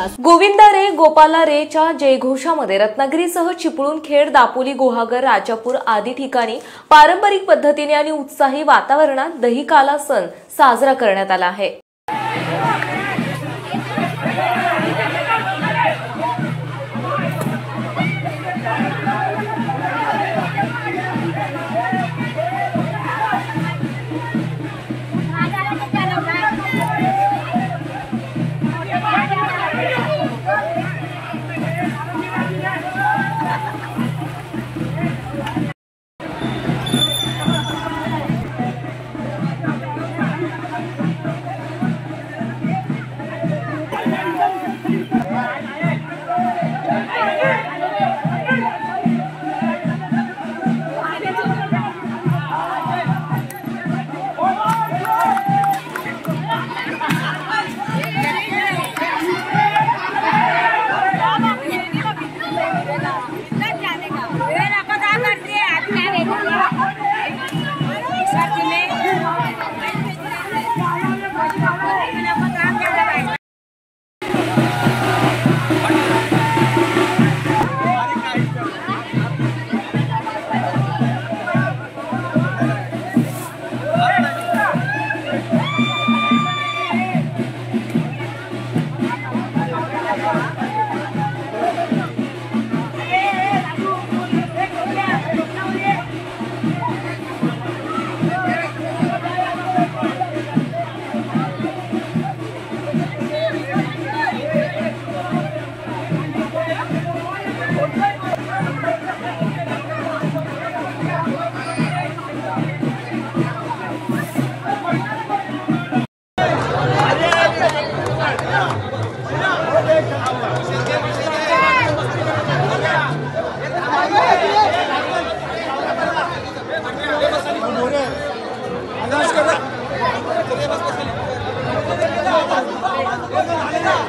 50। गोविंदा रे गोपाला रे च्या जयघोषामध्ये रत्नागिरीसह चिपळूण, खेड, दापोली, गुहागर, राजापूर आदी ठिकाणी पारंपरिक पद्धतीने आणि उत्साही वातावरणात दहीकाला सण साजरा करण्यात आला आहे।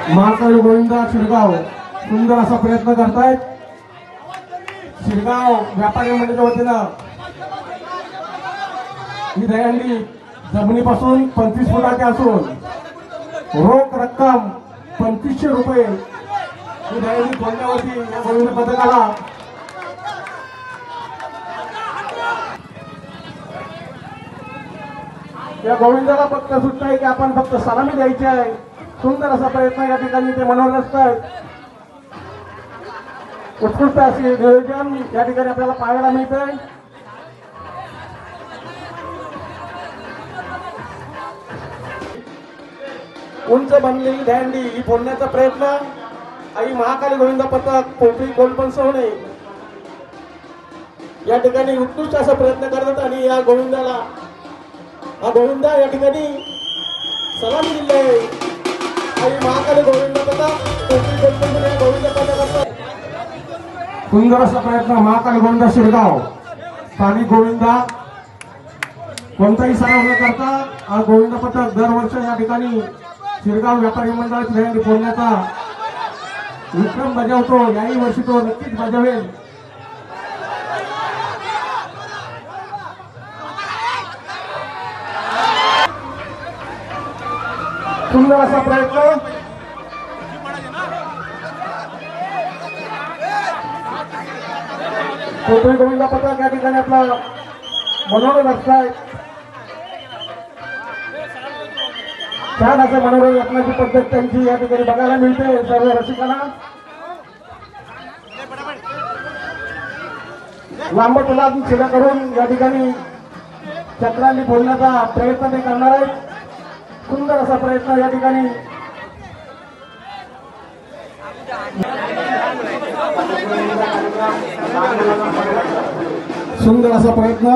महाकाली गोविंदा शिरगाव सुंदर असा प्रयत्न करतायत। शिरगाव व्यापारी मंडळाच्या वतीनं ही दहीहंडी जमिनीपासून 25 फुटाची असून रोख रक्कम 2500 रुपये ही दहीहंडी फोडण्यावरती या गोविंद पथकाला या गोविंदाला फक्त सुट्टा आहे की आपण फक्त सलामी द्यायची आहे। सुंदर असा प्रयत्न या ठिकाणी ते मनोरंजक आहेत। उत्कृष्ट असे नियोजन या ठिकाणी आपल्याला पाहायला मिळते। उंच बनलेली दहीहंडी ही फोडण्याचा प्रयत्न आई महाकाली गोविंदा पथक पोपरी गोलपण सोहणे या ठिकाणी उत्कृष्ट असा प्रयत्न करतात आणि या गोविंदाला हा गोविंदा या ठिकाणी सलामी दिली आहे। महाकाली गोविंदा पथक पोपरी गोलपण सोहणे गोविंदा पथक सुंदर असा प्रयत्न महाकाली गोविंदा शिरगाव स्थानिक गोविंदा कोणताही सराव न करता हा गोविंदा पथक दरवर्षी या ठिकाणी शिरगाव व्यापारी मंडळात दहीहंडी फोडण्याचा विक्रम बजावतो। याही वर्षी तो नक्कीच बजावेल। सुंदर असा प्रयत्न पोपरी गोविंदा पथक या ठिकाणी आपला मनोरंजन असताय। छान असं मनोरंजन असण्याची पद्धत त्यांची या ठिकाणी बघायला मिळते सर्व रसिकांना। लांब तुलातून शिरा करून या ठिकाणी चक्रांनी फोडण्याचा प्रयत्न ते करणार आहेत। सुंदर असा प्रयत्न या ठिकाणी सुंदर असा प्रयत्न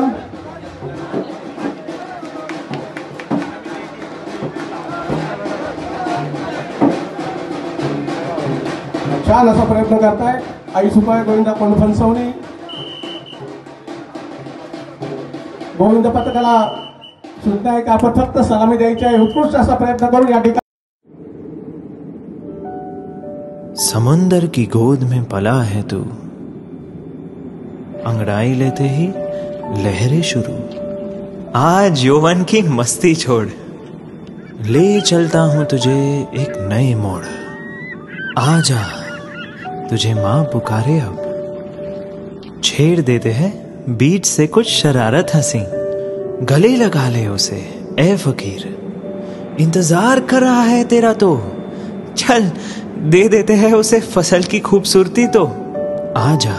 छान असा प्रयत्न करताय आई सुपाय गोविंदा फणसवणे गोविंद पथकाला सुद्धा एक आपण फक्त सलामी द्यायची आहे। उत्कृष्ट असा प्रयत्न करून या ठिकाणी समुंदर की गोद में पला है तू, अंगड़ाई लेते ही लहरें शुरू। आज यौवन की मस्ती छोड़, ले चलता हूं तुझे एक नए मोड़। आजा तुझे माँ पुकारे अब। छेड़ देते हैं बीच से कुछ शरारत हंसी, गले लगा ले उसे ए फकीर, इंतजार कर रहा है तेरा तो। चल दे देते हैं उसे फसल की खूबसूरती तो। आजा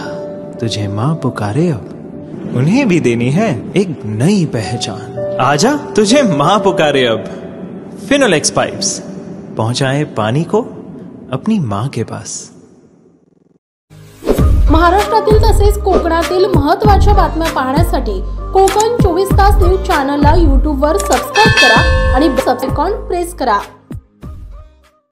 तुझे माँ पुकारे अब, उन्हें भी देनी है एक नई पहचान। आजा तुझे माँ पुकारे अब। फिनोलेक्स पाइप्स पहुंचाए पानी को अपनी माँ के पास। महाराष्ट्रातील तसेच कोकणातील महत्त्वाच्या बातम्या पाहण्यासाठी कोकण 24 तास न्यूज चॅनलला YouTube वर सबस्क्राइब करा आणि बेल आयकॉन प्रेस करा।